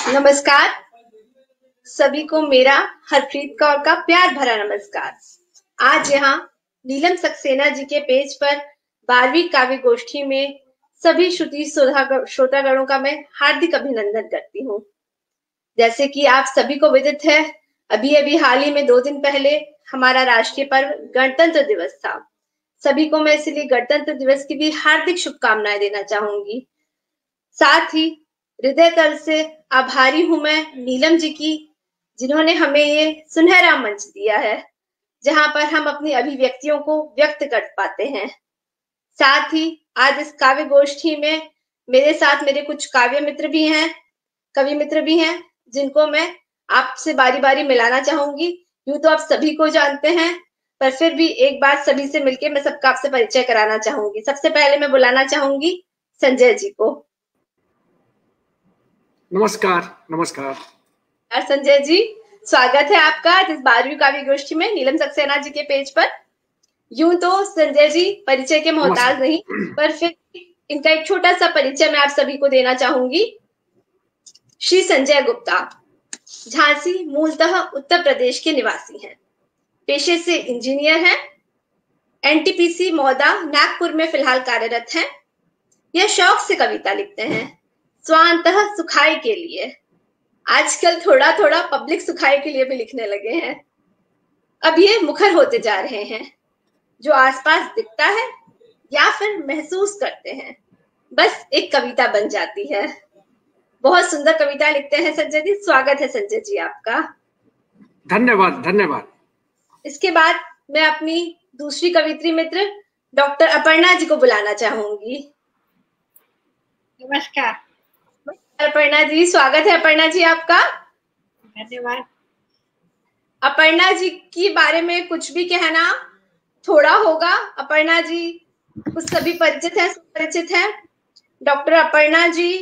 नमस्कार सभी को मेरा हरप्रीत कौर का प्यार भरा नमस्कार। आज यहाँ नीलम सक्सेना जी के पेज पर 12वीं काव्य गोष्ठी में सभी श्रुति श्रोतागणों का मैं हार्दिक अभिनंदन करती हूँ। जैसे कि आप सभी को विदित है, अभी अभी हाल ही में 2 दिन पहले हमारा राष्ट्रीय पर्व गणतंत्र दिवस था। सभी को मैं इसलिए गणतंत्र दिवस की भी हार्दिक शुभकामनाएं देना चाहूंगी। साथ ही हृदय तल से आभारी हूं मैं नीलम जी की, जिन्होंने हमें ये सुनहरा मंच दिया है जहां पर हम अपनी अभिव्यक्तियों को व्यक्त कर पाते हैं। साथ ही आज इस काव्य गोष्ठी में मेरे साथ मेरे कुछ काव्य मित्र भी हैं, कवि मित्र भी हैं, जिनको मैं आपसे बारी बारी मिलाना चाहूंगी। यूं तो आप सभी को जानते हैं, पर फिर भी एक बार सभी से मिलकर मैं सबका आपसे परिचय कराना चाहूंगी। सबसे पहले मैं बुलाना चाहूंगी संजय जी को। नमस्कार। नमस्कार संजय जी, स्वागत है आपका इस 12वीं काव्य गोष्ठी में नीलम सक्सेना जी के पेज पर। यूं तो संजय जी परिचय के मोहताज नहीं, पर फिर इनका एक छोटा सा परिचय मैं आप सभी को देना चाहूंगी। श्री संजय गुप्ता झांसी मूलतः उत्तर प्रदेश के निवासी हैं। पेशे से इंजीनियर हैं। एनटीपीसी मौदा नागपुर में फिलहाल कार्यरत हैं। यह शौक से कविता लिखते हैं, स्वांतः सुखाई के लिए। आजकल थोड़ा थोड़ा पब्लिक सुखाई के लिए भी लिखने लगे हैं। अब ये मुखर होते जा रहे हैं। जो आसपास दिखता है या फिर महसूस करते हैं, बस एक कविता बन जाती है। बहुत सुंदर कविता लिखते हैं संजय जी। स्वागत है संजय जी आपका। धन्यवाद धन्यवाद। इसके बाद मैं अपनी दूसरी कवित्री मित्र डॉक्टर अपर्णा जी को बुलाना चाहूंगी। नमस्कार अपर्णा जी, स्वागत है अपर्णा जी आपका। धन्यवाद। अपर्णा जी के बारे में कुछ भी कहना थोड़ा होगा। अपर्णा जी कुछ सभी परिचित है, सुपरिचित है। डॉक्टर अपर्णा जी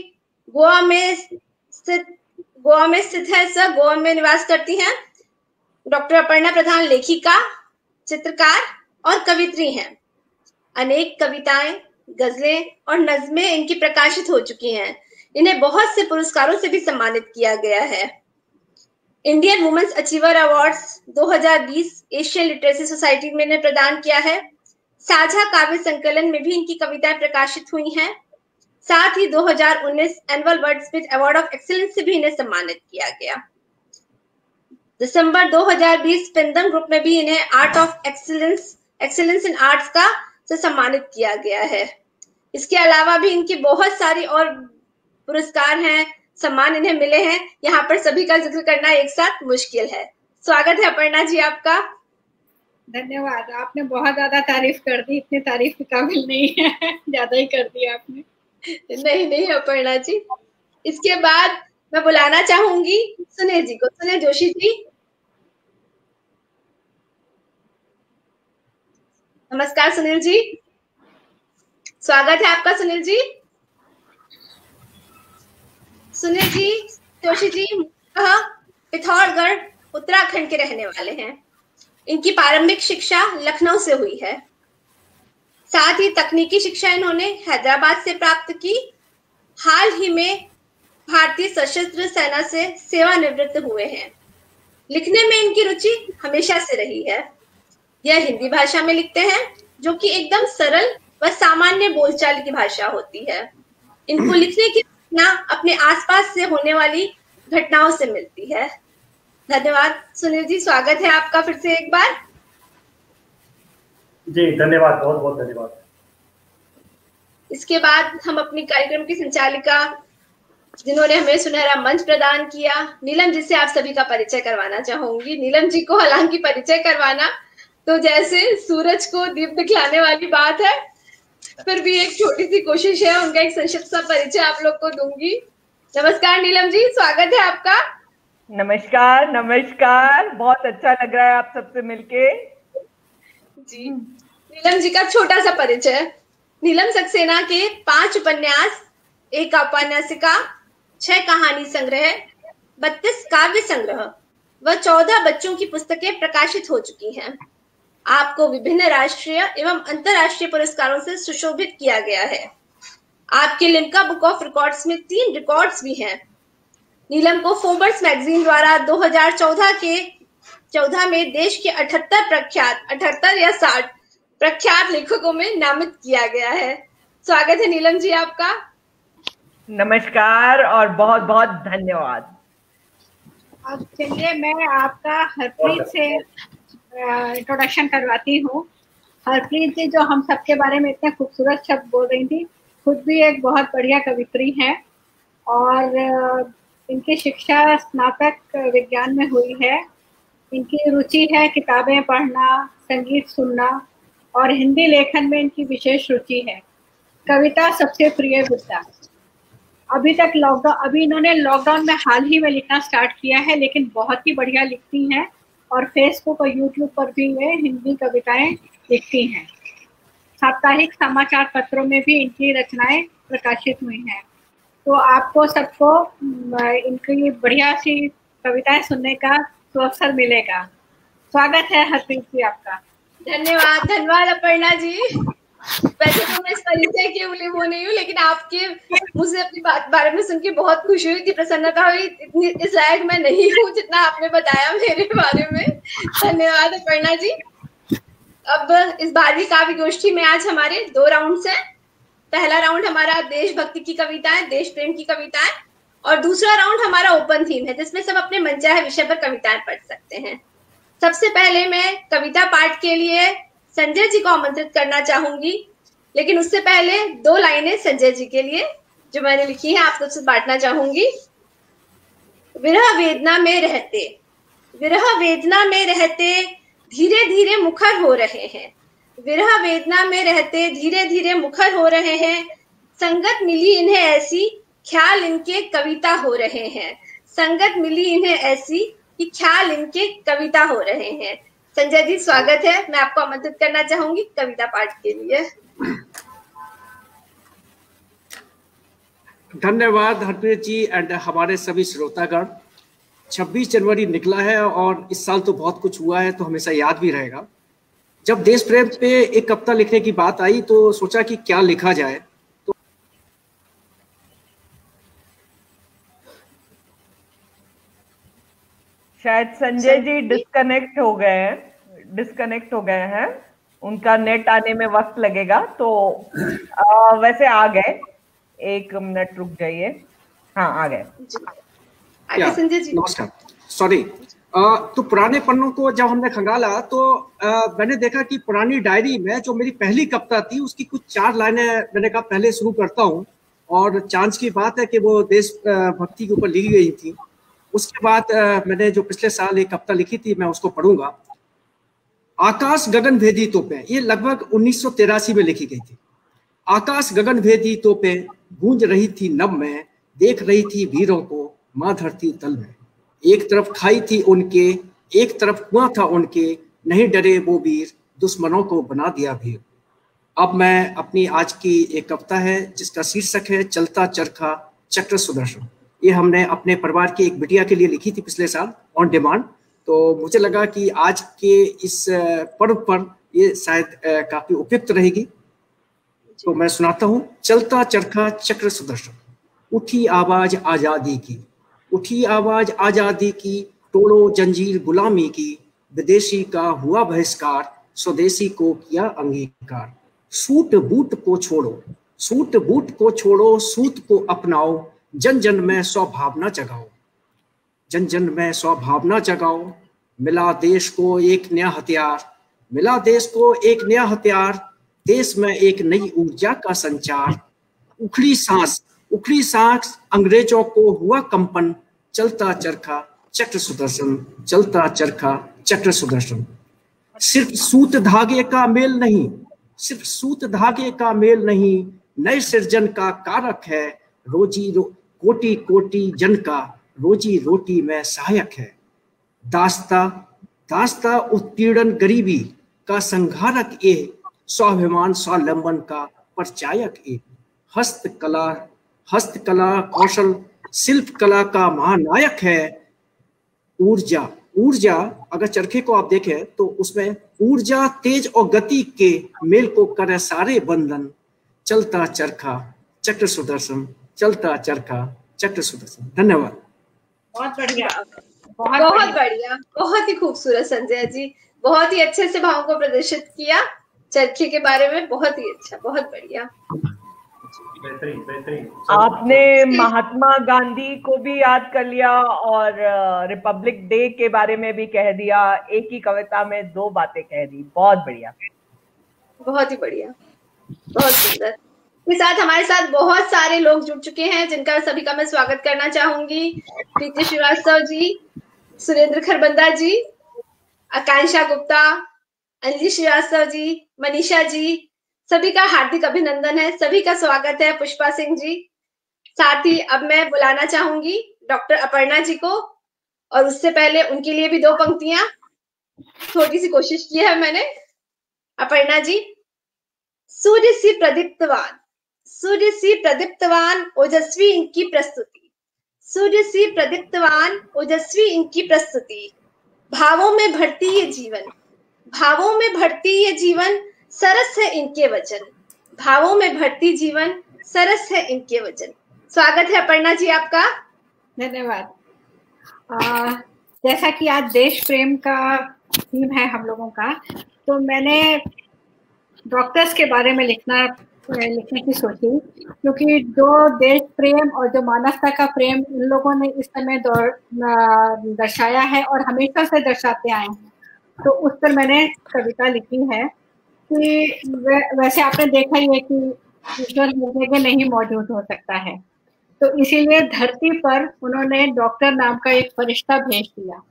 गोवा में स्थित है, सर गोवा में निवास करती हैं। डॉक्टर अपर्णा प्रधान लेखिका, चित्रकार और कवित्री हैं। अनेक कविताएं, गजलें और नज्में इनकी प्रकाशित हो चुकी हैं। इन्हें बहुत से पुरस्कारों से भी सम्मानित किया गया है। Indian women's achiever awards 2020 Asian literacy society में इन्हें प्रदान किया है। साझा काव्य संकलन में भी इनकी कविताएं प्रकाशित हुई हैं। साथ ही 2019 एनुअल वर्डस्मिथ अवार्ड ऑफ एक्सीलेंस से भी इन्हें सम्मानित किया गया। दिसंबर 2020 स्पेंदन ग्रुप में भी इन्हें art of excellence in arts का से सम्मानित किया गया है। इसके अलावा भी इनकी बहुत सारी और पुरस्कार हैं, सम्मान इन्हें मिले हैं। यहाँ पर सभी का जिक्र करना एक साथ मुश्किल है। स्वागत है अपर्णा जी आपका। धन्यवाद। आपने बहुत ज्यादा तारीफ कर दी, इतनी तारीफ के काबिल नहीं है। ज्यादा ही कर दिया आपने। नहीं अपर्णा जी। इसके बाद मैं बुलाना चाहूंगी सुनील जी को। सुनील जोशी जी, नमस्कार सुनील जी, स्वागत है आपका। सुनील जी जोशी जी पिथौरागढ़ उत्तराखंड के रहने वाले हैं। इनकी प्रारंभिक शिक्षा लखनऊ से हुई है। साथ ही तकनीकी शिक्षा इन्होंने हैदराबाद से प्राप्त की। हाल ही में भारतीय सशस्त्र सेना से सेवानिवृत्त हुए हैं। लिखने में इनकी रुचि हमेशा से रही है। यह हिंदी भाषा में लिखते हैं, जो कि एकदम सरल व सामान्य बोलचाल की भाषा होती है। इनको लिखने की प्रेरणा अपने आसपास से होने वाली घटनाओं से मिलती है। धन्यवाद सुनील जी, स्वागत है आपका फिर से एक बार। जी धन्यवाद, बहुत बहुत धन्यवाद। इसके बाद हम अपनी कार्यक्रम की संचालिका, जिन्होंने हमें सुनहरा मंच प्रदान किया, नीलम जी से आप सभी का परिचय करवाना चाहूंगी। नीलम जी को हालांकि परिचय करवाना तो जैसे सूरज को दीप दिखलाने वाली बात है, फिर भी एक छोटी सी कोशिश है, उनका एक संक्षिप्त सा परिचय आप लोग को दूंगी। नमस्कार नीलम जी, स्वागत है आपका। नमस्कार नमस्कार, बहुत अच्छा लग रहा है आप सबसे मिलके। जी, नीलम जी का छोटा सा परिचय। नीलम सक्सेना के 5 उपन्यास, 1 औपन्यासिका, 6 कहानी संग्रह, 32 काव्य संग्रह व 14 बच्चों की पुस्तकें प्रकाशित हो चुकी हैं। आपको विभिन्न राष्ट्रीय एवं अंतर्राष्ट्रीय पुरस्कारों से सुशोभित किया गया है। आपके लिम्का बुक ऑफ रिकॉर्ड्स में 3 रिकॉर्ड्स भी हैं। नीलम को फोर्ब्स मैगजीन द्वारा 2014 में देश के 78 या 60 प्रख्यात लेखकों में नामित किया गया है। स्वागत है नीलम जी आपका। नमस्कार और बहुत बहुत धन्यवाद। अब चलिए मैं आपका हरप्रीत से इंट्रोडक्शन करवाती हूँ। हरप्रीत जी जो हम सबके बारे में इतने खूबसूरत शब्द बोल रही थी, खुद भी एक बहुत बढ़िया कवित्री हैं और इनकी शिक्षा स्नातक विज्ञान में हुई है। इनकी रुचि है किताबें पढ़ना, संगीत सुनना और हिंदी लेखन में इनकी विशेष रुचि है। कविता सबसे प्रिय विद्या। अभी इन्होंने लॉकडाउन में हाल ही में लिखना स्टार्ट किया है, लेकिन बहुत ही बढ़िया लिखती हैं और फेसबुक और यूट्यूब पर भी वे हिंदी कविताएं लिखती हैं। साप्ताहिक समाचार पत्रों में भी इनकी रचनाएं प्रकाशित हुई हैं। तो आपको सबको इनकी बढ़िया सी कविताएं सुनने का अवसर मिलेगा। स्वागत है हरप्रीत जी आपका। धन्यवाद अपर्णा जी। वैसे तो मैं इस परिचय के लिए वो नहीं हूँ, लेकिन आपके मुझसे अपनी बारे में सुन के बहुत खुशी हुई थी, प्रसन्नता हुई। इतनी इस लायक मैं नहीं हूँ जितना आपने बताया मेरे बारे में। धन्यवाद अपर्णा जी। अब इस 12वीं काव्य गोष्ठी में आज हमारे 2 राउंड्स हैं। पहला राउंड हमारा देशभक्ति की कविताएं, देश प्रेम की कविताएं, और दूसरा राउंड हमारा ओपन थीम है, जिसमें सब अपने मनचाहे विषय पर कविताएं पढ़ सकते हैं। सबसे पहले मैं कविता पाठ के लिए संजय जी को आमंत्रित करना चाहूंगी, लेकिन उससे पहले 2 लाइनें संजय जी के लिए जो मैंने लिखी है आप सबसे बांटना चाहूंगी। विरह वेदना में रहते धीरे धीरे मुखर हो रहे हैं। विरह वेदना में रहते धीरे धीरे मुखर हो रहे हैं। संगत मिली इन्हें ऐसी, ख्याल इनके कविता हो रहे हैं। संगत मिली इन्हें ऐसी कि ख्याल इनके कविता हो रहे हैं। संजय जी स्वागत है। मैं आपको आमंत्रित करना चाहूंगी कविता पाठ के लिए। धन्यवाद हरप्रीत जी एंड हमारे सभी श्रोतागण। 26 जनवरी निकला है और इस साल तो बहुत कुछ हुआ है, तो हमेशा याद भी रहेगा। जब देश प्रेम पे एक कविता लिखने की बात आई तो सोचा कि क्या लिखा जाए। तो शायद संजय जी डिस्कनेक्ट हो गए हैं। उनका नेट आने में वक्त लगेगा, तो वैसे आ गए। 1 मिनट रुक जाइए। हाँ, आ गए। संजय जी नमस्कार। सॉरी। तो पुराने पन्नों को जब हमने खंगाला तो मैंने देखा कि पुरानी डायरी में जो मेरी पहली कविता थी उसकी कुछ 4 लाइनें मैंने कहा पहले शुरू करता हूँ। और चांस की बात है कि वो देश भक्ति के ऊपर लिखी गई थी। उसके बाद मैंने जो पिछले साल एक कविता लिखी थी मैं उसको पढ़ूंगा। आकाश गगन भेदी तोपें, ये लगभग 1983 में लिखी गई थी। आकाश गगन भेदी तोपें गूंज रही थी नभ में, देख रही थी वीरों को माँ धरती तल में। एक तरफ खाई थी उनके, एक तरफ कुआं था उनके, नहीं डरे वो वीर, दुश्मनों को बना दिया भीर। अब मैं अपनी आज की एक कविता है जिसका शीर्षक है चलता चरखा चक्र सुदर्शन। ये हमने अपने परिवार की एक बिटिया के लिए लिखी थी पिछले साल ऑन डिमांड। तो मुझे लगा कि आज के इस पर्व पर ये शायद काफी उपयुक्त रहेगी। तो मैं सुनाता हूँ। चलता चरखा चक्र सुदर्शन। उठी आवाज आजादी की, उठी आवाज आजादी की, तोड़ो जंजीर गुलामी की। विदेशी का हुआ बहिष्कार, स्वदेशी को किया अंगीकार। सूट बूट को छोड़ो, सूट बूट को छोड़ो, सूत को अपनाओ। जन जन में स्वभावना जगाओ, जन जन में स्वभावना जगाओ। मिला देश को एक नया हथियार, मिला देश को एक नया हथियार। देश में एक नई ऊर्जा का संचार। उखड़ी सांस अंग्रेजों को हुआ कंपन। चलता चरखा चक्र सुदर्शन, चलता चरखा चक्र सुदर्शन। सिर्फ सूत धागे का मेल नहीं, सिर्फ सूत धागे का मेल नहीं, नए सृजन का कारक है। कोटि कोटि जन का रोजी रोटी में सहायक है। दास्ता उत्पीड़न गरीबी का संघारक ए, स्वाभिमान स्वावलंबन का परचायक ए। हस्तकला कौशल शिल्प कला का महानायक है। ऊर्जा अगर चरखे को आप देखें तो उसमें ऊर्जा तेज और गति के मेल को करे सारे बंधन। चलता चरखा चक्र सुदर्शन, चलता चरखा चक्र सुदर्शन। धन्यवाद। बहुत बढ़िया, बहुत बढ़िया, बहुत ही खूबसूरत संजय जी, बहुत ही अच्छे से भावों को प्रदर्शित किया चरखे के बारे में। बहुत ही अच्छा, बहुत बढ़िया, बेहतरीन। आपने महात्मा गांधी को भी याद कर लिया और रिपब्लिक डे के बारे में भी कह दिया। एक ही कविता में दो बातें कह दी। बहुत बढ़िया, बहुत ही बढ़िया, बहुत सुंदर। के साथ हमारे साथ बहुत सारे लोग जुड़ चुके हैं जिनका सभी का मैं स्वागत करना चाहूंगी। प्रीति श्रीवास्तव जी, सुरेंद्र खरबंदा जी, आकांक्षा गुप्ता, अंजलि श्रीवास्तव जी, मनीषा जी, सभी का हार्दिक अभिनंदन है, सभी का स्वागत है। पुष्पा सिंह जी, साथ ही अब मैं बुलाना चाहूंगी डॉक्टर अपर्णा जी को, और उससे पहले उनके लिए भी दो पंक्तियां, छोटी सी कोशिश की है मैंने। अपर्णा जी, सूर्य सी प्रदीप्तवान ओजस्वी इनकी प्रस्तुति, सूर्य सी प्रदीप्तवान ओजस्वी इनकी प्रस्तुति। भावों में भरती ये जीवन सरस है इनके वचन, भावों में भरती जीवन सरस है इनके वचन। स्वागत है अपर्णा जी आपका। धन्यवाद। जैसा कि आज देश प्रेम का थीम है हम लोगों का, तो मैंने डॉक्टर्स के बारे में लिखने की सोची, क्योंकि जो देश प्रेम और जो मानवता का प्रेम इन लोगों ने इस समय दर्शाया है और हमेशा से दर्शाते आए हैं, तो उस पर मैंने कविता लिखी है कि वैसे आपने देखा ही है कि ईश्वर हर जगह नहीं मौजूद हो सकता है, तो इसीलिए धरती पर उन्होंने डॉक्टर नाम का एक फरिश्ता भेज दिया।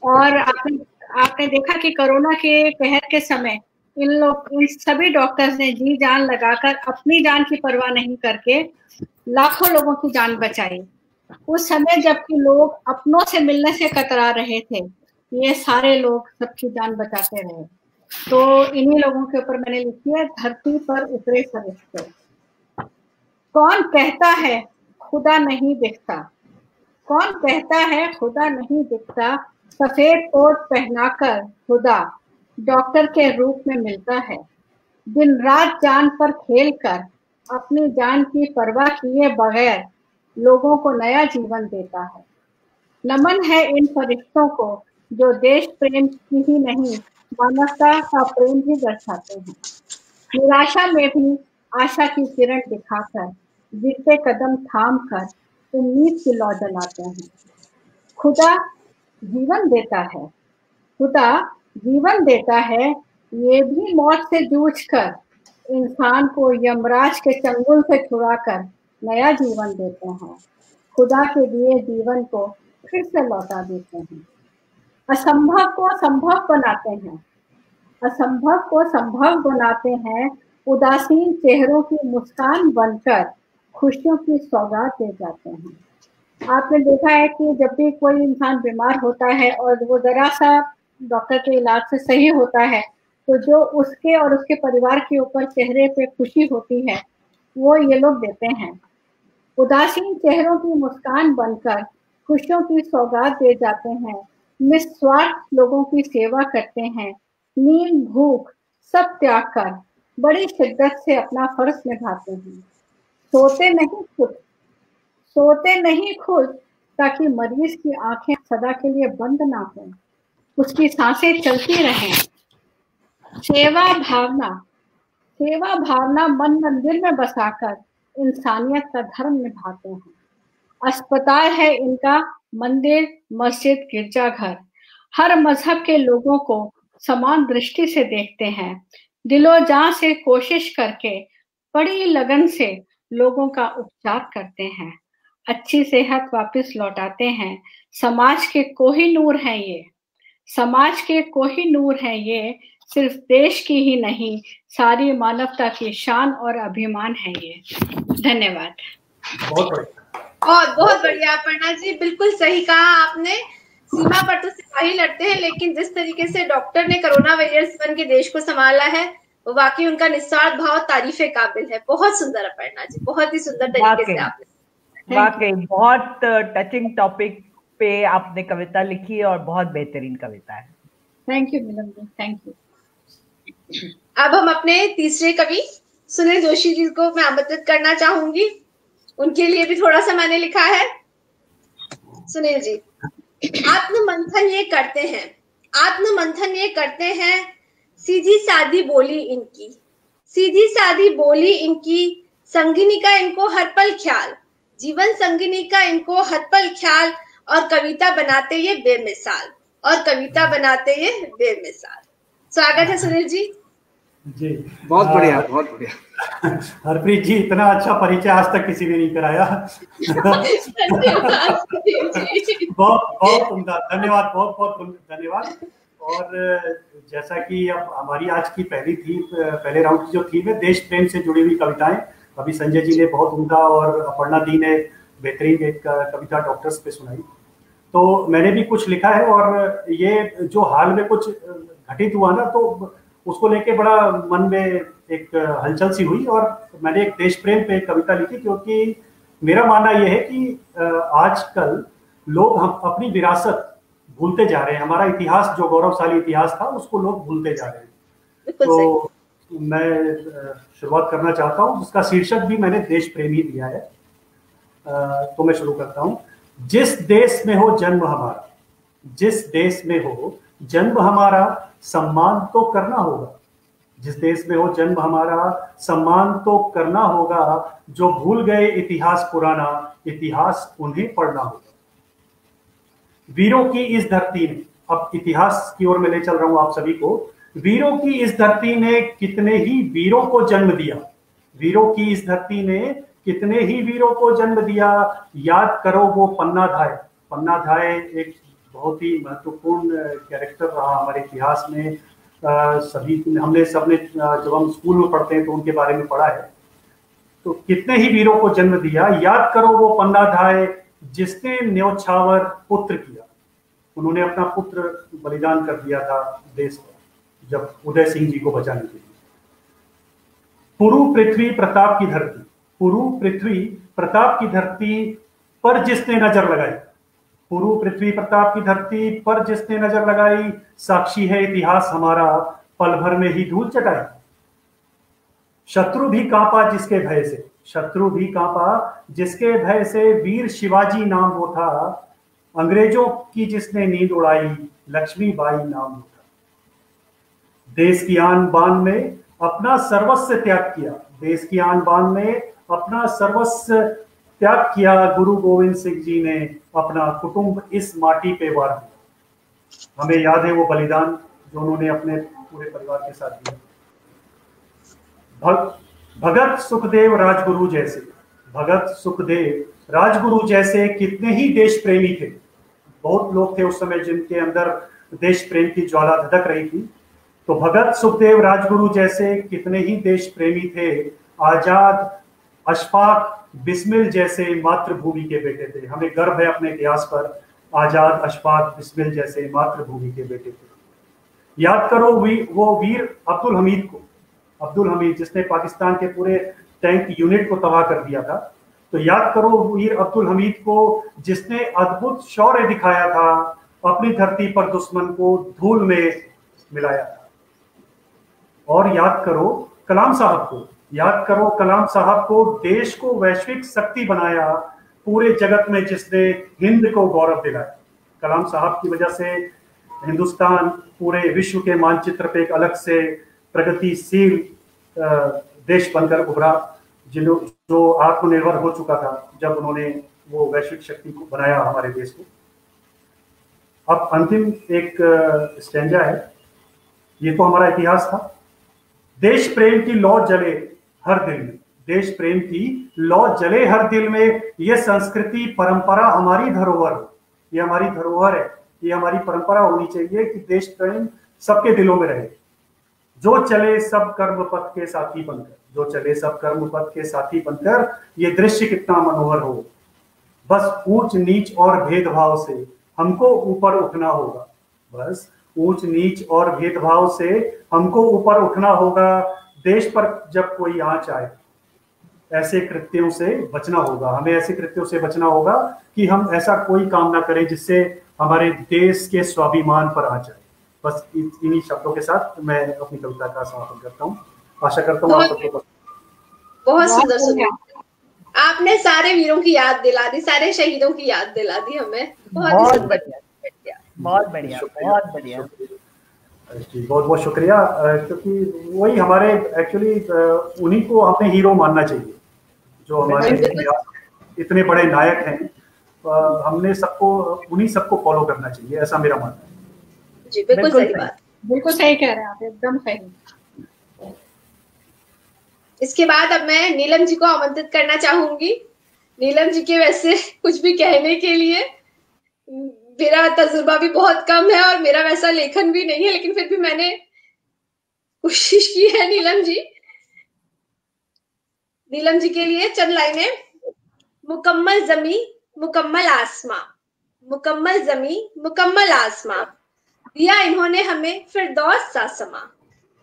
और आपने देखा कि कोरोना के कहर के समय इन सभी डॉक्टर्स ने जी जान लगाकर अपनी जान की परवाह नहीं करके लाखों लोगों की जान बचाई। उस समय जबकि लोग अपनों से मिलने से कतरा रहे थे, ये सारे लोग सबकी जान बचाते रहे। तो इन्हीं लोगों के ऊपर मैंने लिखी है, धरती पर उतरे फरिश्ते। कौन कहता है खुदा नहीं दिखता, कौन कहता है खुदा नहीं दिखता, सफेद कोट पहनाकर खुदा डॉक्टर के रूप में मिलता है। दिन रात जान पर खेल कर अपनी जान की परवाह किए बगैर लोगों को नया जीवन देता है। नमन है इन फरिश्तों को जो देश प्रेम की ही नहीं मानवता का प्रेम भी दर्शाते हैं। निराशा में भी आशा की किरण दिखाकर गिरते कदम थाम कर उम्मीद की लौ जलाते हैं। खुदा जीवन देता है, खुदा जीवन देता है, ये भी मौत से जूझकर इंसान को यमराज के चंगुल से छुड़ाकर नया जीवन देते हैं। खुदा के दिए जीवन को फिर से लौटा देते हैं। असंभव को संभव बनाते हैं, असंभव को संभव बनाते हैं। उदासीन चेहरों की मुस्कान बनकर खुशियों की सौगात दे जाते हैं। आपने देखा है कि जब भी कोई इंसान बीमार होता है और वो जरा सा डॉक्टर के इलाज से सही होता है, तो जो उसके और उसके परिवार के ऊपर चेहरे पे खुशी होती है वो ये लोग देते हैं। उदासीन चेहरों की मुस्कान बनकर खुशियों की सौगात दे जाते हैं। निस्वार्थ लोगों की सेवा करते हैं। नींद भूख सब त्याग कर बड़ी शिद्दत से अपना फर्ज निभाते हैं। सोते नहीं खुद ताकि मरीज की आंखें सदा के लिए बंद ना हो, उसकी सांसें चलती रहें। सेवा भावना मन मंदिर में बसाकर इंसानियत का धर्म निभाते हैं। अस्पताल है इनका, मंदिर मस्जिद गिरजाघर। हर मजहब के लोगों को समान दृष्टि से देखते हैं। दिलो जान से कोशिश करके बड़ी लगन से लोगों का उपचार करते हैं। अच्छी सेहत वापस लौटाते हैं। समाज के कोहिनूर हैं ये, समाज के कोहिनूर हैं ये। सिर्फ देश की ही नहीं, सारी मानवता की शान और अभिमान है ये। धन्यवाद। बहुत बढ़िया। और बहुत बढ़िया अपर्णा जी, बिल्कुल सही कहा आपने। सीमा पर तो सिपाही लड़ते हैं, लेकिन जिस तरीके से डॉक्टर ने कोरोना वॉरियर्स बन के देश को संभाला है, वो वाकई उनका निस्वार्थ भाव तारीफे काबिल है। बहुत सुंदर अपर्णा जी, बहुत ही सुंदर तरीके से आपने, वाकई बहुत टचिंग टॉपिक पे आपने कविता लिखी और बहुत बेहतरीन कविता है। Thank you Neelam ji, thank you. अब हम अपने तीसरे कवि सुनील जोशी जी को मैं आमंत्रित करना चाहूंगी। उनके लिए भी थोड़ा सा मैंने लिखा है। सुनील जी, आत्ममंथन ये करते हैं, आत्ममंथन ये करते हैं, सीधी सादी बोली इनकी, सीधी सादी बोली इनकी, संगिनी का इनको हर पल ख्याल, जीवन संगिनी का इनको हर पल ख्याल, और कविता बनाते ये बेमिसाल, और कविता बनाते ये बेमिसाल। स्वागत है सुनील जी। जी बहुत बढ़िया, बहुत बढ़िया। हरप्रीत जी, इतना अच्छा परिचय आज तक किसी ने नहीं कराया। बहुत बहुत उम्दा, धन्यवाद, बहुत बहुत धन्यवाद। और जैसा कि अब हमारी आज की पहले राउंड की जो थीम है, देश प्रेम से जुड़ी हुई कविताएं, अभी संजय जी ने बहुत उम्दा और अपर्णा दी ने बेहतरीन एक कविता डॉक्टर्स पे सुनाई। तो मैंने भी कुछ लिखा है, और ये जो हाल में कुछ घटित हुआ ना, तो उसको लेके बड़ा मन में एक हलचल सी हुई, और मैंने एक देश प्रेम पे एक कविता लिखी, क्योंकि मेरा मानना यह है कि आजकल लोग हम अपनी विरासत भूलते जा रहे हैं। हमारा इतिहास, जो गौरवशाली इतिहास था, उसको लोग भूलते जा रहे हैं। तो मैं शुरुआत करना चाहता हूँ, जिसका शीर्षक भी मैंने देश प्रेम ही दिया है। तो मैं शुरू करता हूँ। जिस देश में हो जन्म हमारा, जिस देश में हो जन्म हमारा, सम्मान तो करना होगा। जिस देश में हो जन्म हमारा, सम्मान तो करना होगा। जो भूल गए इतिहास पुराना, इतिहास उन्हें पढ़ना होगा। वीरों की इस धरती ने, अब इतिहास की ओर में ले चल रहा हूं आप सभी को, वीरों की इस धरती ने कितने ही वीरों को जन्म दिया। वीरों की इस धरती ने कितने ही वीरों को जन्म दिया। याद करो वो पन्ना धाय। पन्ना धाय एक बहुत ही महत्वपूर्ण कैरेक्टर रहा हमारे इतिहास में। हमने सबने, जब हम स्कूल में पढ़ते हैं तो उनके बारे में पढ़ा है। तो कितने ही वीरों को जन्म दिया। याद करो वो पन्ना धाय, जिसने न्योछावर पुत्र किया। उन्होंने अपना पुत्र बलिदान कर दिया था देश को, जब उदय सिंह जी को बचाने के लिए। पुरु पृथ्वी प्रताप की धरती, पुरु पृथ्वी प्रताप की धरती पर जिसने नजर लगाई, पुरु पृथ्वी प्रताप की धरती पर जिसने नजर लगाई, साक्षी है इतिहास हमारा, पल भर में ही धूल चटाई। शत्रु भी कांपा जिसके भय से, शत्रु भी कांपा जिसके भय से, वीर शिवाजी नाम वो था। अंग्रेजों की जिसने नींद उड़ाई, लक्ष्मीबाई नाम वो था। देश की आन बान में अपना सर्वस्व त्याग किया, देश की आन बान में अपना सर्वस्व त्याग किया। गुरु गोविंद सिंह जी ने अपना कुटुंब इस माटी पे वार दिया। हमें याद है वो बलिदान जो उन्होंने अपने पूरे परिवार के साथ दिया। भगत सुखदेव राजगुरु जैसे, भगत सुखदेव राजगुरु जैसे कितने ही देश प्रेमी थे। बहुत लोग थे उस समय जिनके अंदर देश प्रेम की ज्वाला धधक रही थी। तो भगत सुखदेव राजगुरु जैसे कितने ही देश प्रेमी थे। आजाद अशफाक बिस्मिल जैसे मातृभूमि के बेटे थे। हमें गर्व है अपने इतिहास पर। आजाद अशफाक बिस्मिल जैसे मातृभूमि के बेटे थे। याद करो वो वीर अब्दुल हमीद को, अब्दुल हमीद जिसने पाकिस्तान के पूरे टैंक यूनिट को तबाह कर दिया था। तो याद करो वीर अब्दुल हमीद को, जिसने अद्भुत शौर्य दिखाया था, अपनी धरती पर दुश्मन को धूल में मिलाया था। और याद करो कलाम साहब को, याद करो कलाम साहब को, देश को वैश्विक शक्ति बनाया, पूरे जगत में जिसने हिंद को गौरव दिलाया। कलाम साहब की वजह से हिंदुस्तान पूरे विश्व के मानचित्र पे एक अलग से प्रगतिशील देश बनकर उभरा, जो आत्मनिर्भर हो चुका था जब उन्होंने वो वैश्विक शक्ति को बनाया हमारे देश को। अब अंतिम एक स्टैंजा है, ये तो हमारा इतिहास था। देश प्रेम की लौ जले हर दिल में, देश प्रेम की लौ जले हर दिल में, ये संस्कृति परंपरा हमारी धरोहर, ये हमारी धरोहर है, ये हमारी परंपरा होनी चाहिए कि देश प्रेम सबके दिलों में रहे। जो चले सब कर्म पथ के साथी बनकर, जो चले सब कर्म पथ के साथी बनकर, ये दृश्य कितना मनोहर हो। बस ऊंच नीच और भेदभाव से हमको ऊपर उठना होगा, बस ऊंच नीच और भेदभाव से हमको ऊपर उठना होगा। देश पर जब कोई आंच आए, ऐसे कृत्यों से बचना होगा, हमें ऐसे कृत्यों से बचना होगा कि हम ऐसा कोई काम ना करें जिससे हमारे देश के स्वाभिमान पर आंच आए। बस इन्हीं शब्दों के साथ मैं अपनी कविता का समापन करता हूँ। आशा करता हूँ आप सबको बहुत सुंदर सुंदर आपने सारे वीरों की याद दिला दी, सारे शहीदों की याद दिला दी हमें। बहुत बढ़िया, बहुत बढ़िया, बहुत बढ़िया जी, बहुत बहुत शुक्रिया। क्योंकि वही हमारे एक्चुअली उन्हीं को हमें हीरो मानना चाहिए जो हमारे इतने बड़े नायक हैं। हमने सबको उन्हीं सबको फॉलो करना चाहिए, ऐसा मेरा मानना है। जी बिल्कुल सही बात, बिल्कुल सही कह रहे हैं आप, एकदम सही। इसके बाद अब मैं नीलम जी को आमंत्रित करना चाहूंगी। नीलम जी के वैसे कुछ भी कहने के लिए मेरा तजुर्बा भी बहुत कम है और मेरा वैसा लेखन भी नहीं है, लेकिन फिर भी मैंने कोशिश की है। नीलम जी के लिए चंद लाइनें। मुकम्मल जमी मुकम्मल आसमां, मुकम्मल जमी मुकम्मल आसमां, दिया इन्होंने हमें फिरदौस सा समा,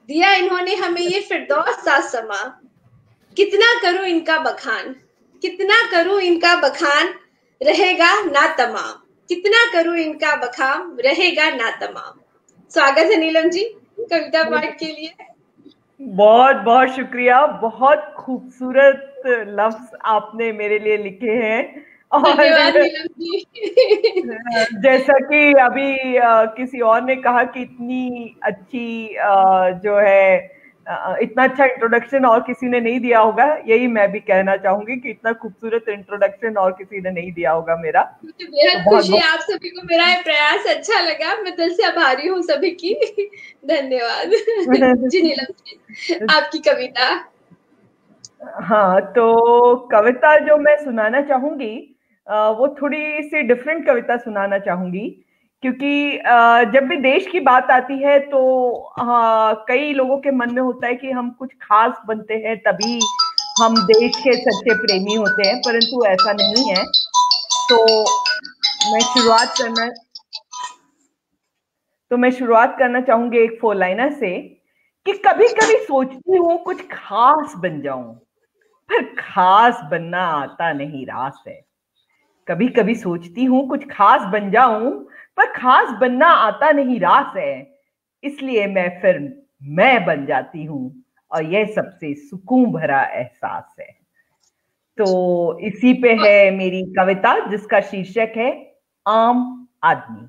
दिया इन्होंने हमें ये फिरदौस सा समा। कितना करूं इनका बखान, कितना करूं इनका बखान, रहेगा ना तमाम, कितना करूं इनका बखान, रहेगा ना तमाम। स्वागत है नीलम जी कविता पाठ के लिए। बहुत बहुत शुक्रिया, बहुत खूबसूरत लफ्ज आपने मेरे लिए लिखे हैं। और जैसा कि अभी किसी और ने कहा कि इतनी अच्छी जो है इतना अच्छा इंट्रोडक्शन और किसी ने नहीं दिया होगा, यही मैं भी कहना चाहूंगी कि इतना खूबसूरत इंट्रोडक्शन और किसी ने नहीं दिया होगा मेरा। मुझे बेहद खुशी है, आप सभी को मेरा ये प्रयास अच्छा लगा, मैं दिल से आभारी हूँ सभी की। धन्यवाद। जी नीलम जी, आपकी कविता। हाँ, तो कविता जो मैं सुनाना चाहूंगी वो थोड़ी सी डिफरेंट कविता सुनाना चाहूंगी, क्योंकि जब भी देश की बात आती है तो कई लोगों के मन में होता है कि हम कुछ खास बनते हैं तभी हम देश के सच्चे प्रेमी होते हैं, परंतु ऐसा नहीं है। तो मैं शुरुआत करना चाहूंगी एक 4 लाइनर से कि कभी कभी सोचती हूँ कुछ खास बन जाऊं, पर खास बनना आता नहीं रास है। कभी कभी सोचती हूँ कुछ खास बन जाऊं, पर खास बनना आता नहीं रास है। इसलिए मैं बन जाती हूँ और यह सबसे सुकून भरा एहसास है। तो इसी पे है मेरी कविता जिसका शीर्षक है आम आदमी।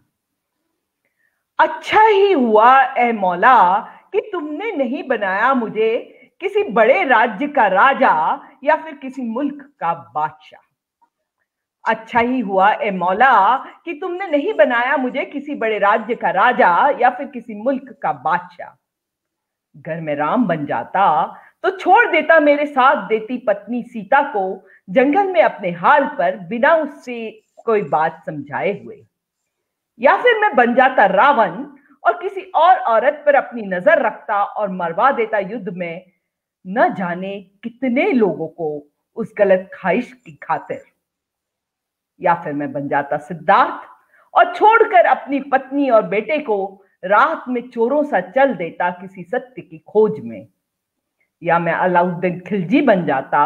अच्छा ही हुआ ए मौला कि तुमने नहीं बनाया मुझे किसी बड़े राज्य का राजा या फिर किसी मुल्क का बादशाह। अच्छा ही हुआ ए मौला कि तुमने नहीं बनाया मुझे किसी बड़े राज्य का राजा या फिर किसी मुल्क का बादशाह। घर में राम बन जाता तो छोड़ देता मेरे साथ देती पत्नी सीता को जंगल में अपने हाल पर बिना उससे कोई बात समझाए हुए। या फिर मैं बन जाता रावण और किसी और औरत पर अपनी नजर रखता और मरवा देता युद्ध में न जाने कितने लोगों को उस गलत ख्वाहिश की खातिर। या फिर मैं बन जाता सिद्धार्थ और छोड़कर अपनी पत्नी और बेटे को रात में चोरों सा चल देता किसी सत्य की खोज में। या मैं अलाउद्दीन खिलजी बन जाता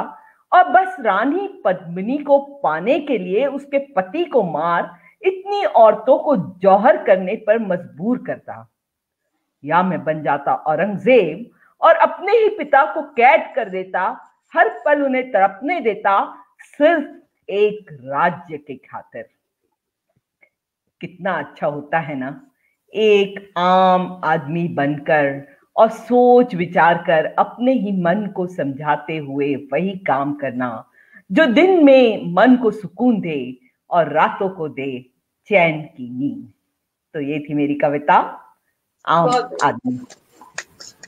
और बस रानी पद्मिनी को पाने के लिए उसके पति को मार इतनी औरतों को जौहर करने पर मजबूर करता। या मैं बन जाता औरंगजेब और अपने ही पिता को कैद कर देता, हर पल उन्हें तड़पने देता सिर्फ एक राज्य के खातिर। कितना अच्छा होता है ना एक आम आदमी बनकर और सोच विचार कर अपने ही मन को समझाते हुए वही काम करना जो दिन में मन को सुकून दे और रातों को दे चैन की नींद। तो ये थी मेरी कविता आम आदमी।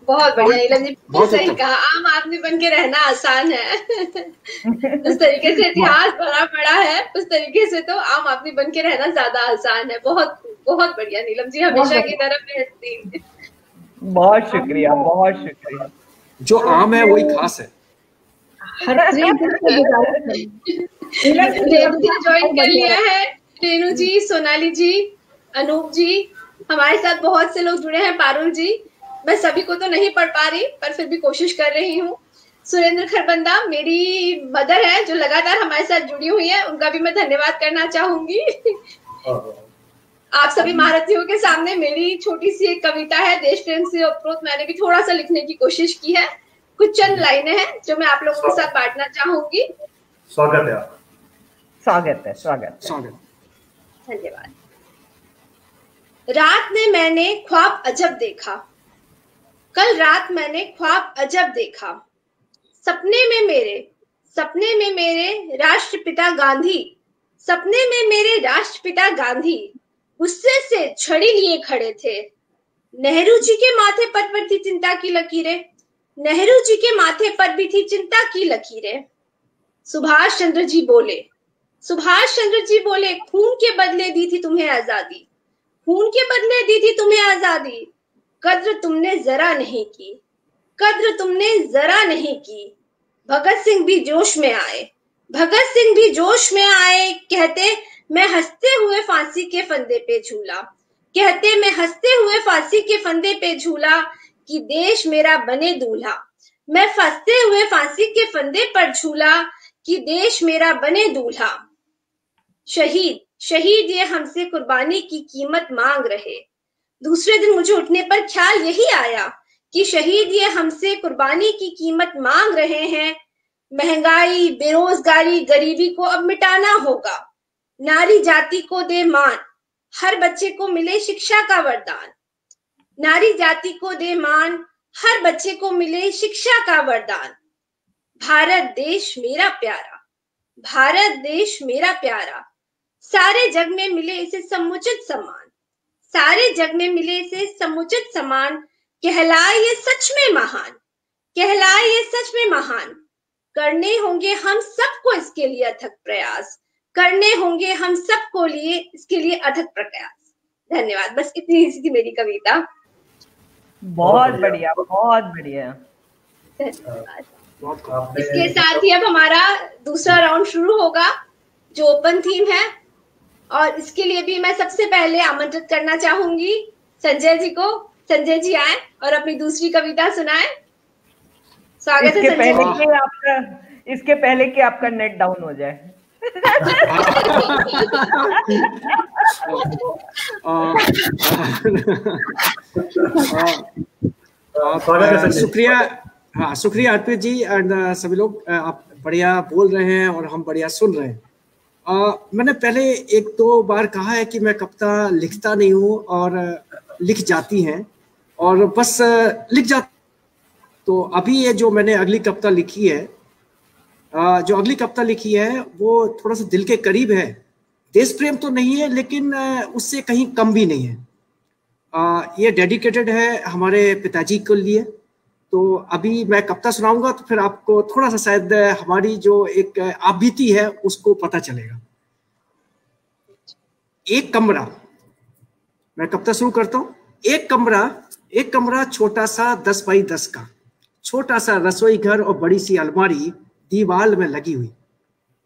बहुत बढ़िया नीलम जी, बहुत सही कहा। आम आदमी बन के रहना आसान है। उस तरीके से इतिहास भरा पड़ा है, उस तरीके से तो आम आदमी बन के रहना ज्यादा आसान है। बहुत बहुत बढ़िया नीलम जी, हमेशा की तरह बेहतरीन। बहुत शुक्रिया, बहुत शुक्रिया। जो आम है वही खास है। रेणु जी ज्वाइन कर लिया है। रेणु जी, सोनाली जी, अनूप जी, हमारे साथ बहुत से लोग जुड़े हैं। पारुल जी, मैं सभी को तो नहीं पढ़ पा रही पर फिर भी कोशिश कर रही हूँ। सुरेंद्र खरबंदा मेरी मदर है जो लगातार हमारे साथ जुड़ी हुई है, उनका भी मैं धन्यवाद करना चाहूंगी। आप सभी महारथियों के सामने मेरी छोटी सी एक कविता है, देश प्रेम से ओतप्रोत। मैंने भी थोड़ा सा लिखने की कोशिश की है। कुछ चंद लाइनें हैं जो मैं आप लोगों के साथ बांटना चाहूंगी। स्वागत है। स्वागत है, स्वागत, स्वागत। धन्यवाद। रात में मैंने ख्वाब अजब देखा, कल रात मैंने ख्वाब अजब देखा। सपने में मेरे राष्ट्रपिता गांधी, सपने में मेरे राष्ट्रपिता गांधी गुस्से से छड़ी लिए खड़े थे। नेहरू जी के माथे पर थी चिंता की लकीरें, नेहरू जी के माथे पर भी थी चिंता की लकीरें। सुभाष चंद्र जी बोले, सुभाष चंद्र जी बोले, खून के बदले दी थी तुम्हें आजादी, खून के बदले दी थी तुम्हें आजादी। कद्र तुमने जरा नहीं की, कद्र तुमने जरा नहीं की। भगत सिंह भी जोश में आए, भगत सिंह भी जोश में आए। कहते मैं हंसते हुए फांसी के फंदे पे झूला, कहते मैं हंसते हुए फांसी के फंदे पे झूला कि देश मेरा बने दूल्हा। मैं फंसते हुए फांसी के फंदे पर झूला कि देश मेरा बने दूल्हा। शहीद शहीद ये हमसे कुर्बानी की कीमत मांग रहे। दूसरे दिन मुझे उठने पर ख्याल यही आया कि शहीद ये हमसे कुर्बानी की कीमत मांग रहे हैं। महंगाई, बेरोजगारी, गरीबी को अब मिटाना होगा। नारी जाति को दे मान, हर बच्चे को मिले शिक्षा का वरदान। नारी जाति को दे मान, हर बच्चे को मिले शिक्षा का वरदान। भारत देश मेरा प्यारा, भारत देश मेरा प्यारा। सारे जग में मिले इसे समुचित सम्मान, सारे जग में मिले इसे समुचित सम्मान। कहलाए ये सच में महान, कहलाए ये सच में महान। करने होंगे हम सबको इसके लिए अथक प्रयास, करने होंगे हम सबको लिए इसके लिए अथक प्रयास। धन्यवाद। बस इतनी ही थी मेरी कविता। बहुत बढ़िया, बहुत बढ़िया। धन्यवाद। इसके साथ ही अब हमारा दूसरा राउंड शुरू होगा जो ओपन थीम है, और इसके लिए भी मैं सबसे पहले आमंत्रित करना चाहूंगी संजय जी को। संजय जी आए और अपनी दूसरी कविता सुनाएं। स्वागत है संजय जी। इसके पहले कि आपका नेट डाउन हो जाए। शुक्रिया, हाँ शुक्रिया अर्पित जी एंड सभी लोग। आप बढ़िया बोल रहे हैं और हम बढ़िया सुन रहे हैं। मैंने पहले एक दो बार कहा है कि मैं कविता लिखता नहीं हूँ और लिख जाती हैं और बस लिख जाती। तो अभी ये जो मैंने अगली कविता लिखी है, जो अगली कविता लिखी है वो थोड़ा सा दिल के करीब है। देश प्रेम तो नहीं है लेकिन उससे कहीं कम भी नहीं है। ये डेडिकेटेड है हमारे पिताजी के लिए। तो अभी मैं कविता सुनाऊंगा तो फिर आपको थोड़ा सा शायद हमारी जो एक आपबीती है उसको पता चलेगा। एक कमरा, मैं कविता शुरू करता हूँ। एक कमरा छोटा सा 10 बाई 10 का, छोटा सा रसोई घर और बड़ी सी अलमारी दीवार में लगी हुई।